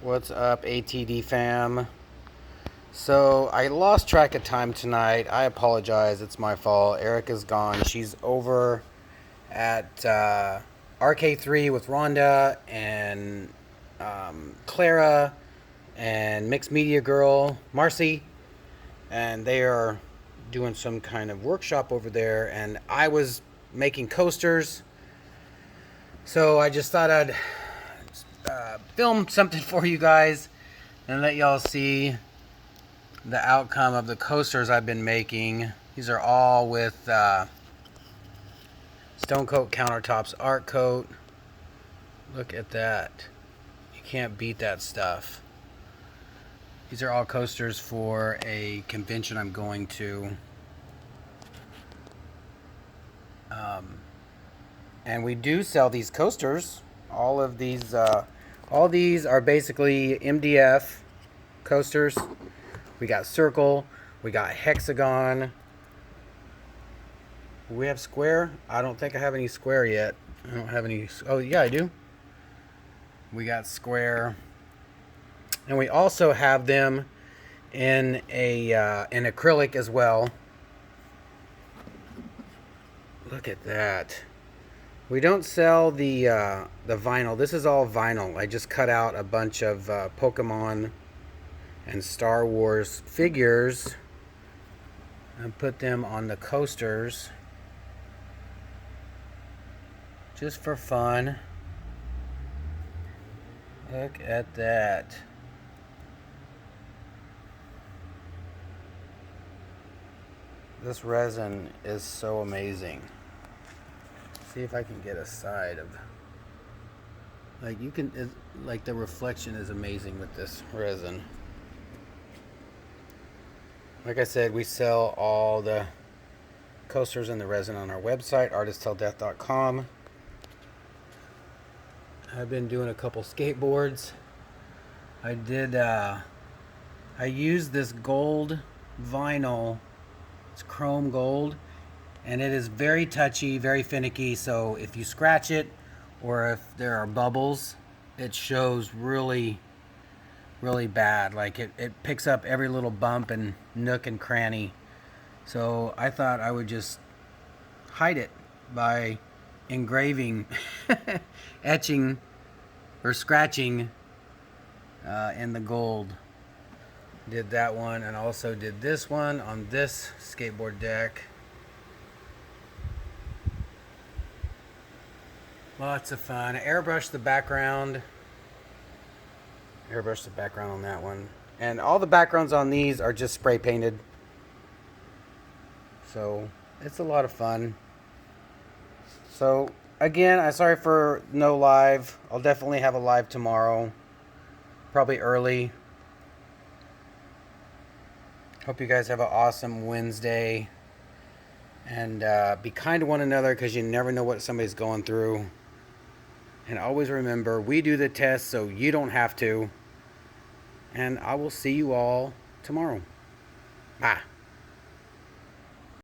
What's up, ATD fam? So, I lost track of time tonight. I apologize. It's my fault. Erica's gone. She's over at RK3 with Rhonda and Clara and Mixed Media Girl, Marcy. And they are doing some kind of workshop over there. And I was making coasters. So, I just thought I'd film something for you guys and let y'all see the outcome of the coasters I've been making. These are all with Stone Coat Countertops Art Coat. Look at that. You can't beat that stuff. These are all coasters for a convention I'm going to. And we do sell these coasters. All these are basically MDF coasters. We got circle, we got hexagon. We have square. I don't think I have any square yet. I don't have any. Oh yeah, I do. We got square, and we also have them in in acrylic as well. Look at that. We don't sell the vinyl. This is all vinyl. I just cut out a bunch of Pokemon and Star Wars figures and put them on the coasters just for fun. Look at that. This resin is so amazing. See if I can get a side of, like, you can, like, the reflection is amazing with this resin. Like I said, we sell all the coasters and the resin on our website, artisttilldeath.com. I've been doing a couple skateboards. I used this gold vinyl. It's chrome gold, and it is very touchy, very finicky. So if you scratch it or if there are bubbles, it shows really bad. Like it picks up every little bump and nook and cranny. So I thought I would just hide it by engraving, etching, or scratching in the gold. Did that one, and also did this one on this skateboard deck. Lots of fun. Airbrush the background. Airbrush the background on that one. And all the backgrounds on these are just spray painted. So it's a lot of fun. So again, I'm sorry for no live. I'll definitely have a live tomorrow. Probably early. Hope you guys have an awesome Wednesday. And be kind to one another, because you never know what somebody's going through. And always remember, we do the test so you don't have to. And I will see you all tomorrow. Bye.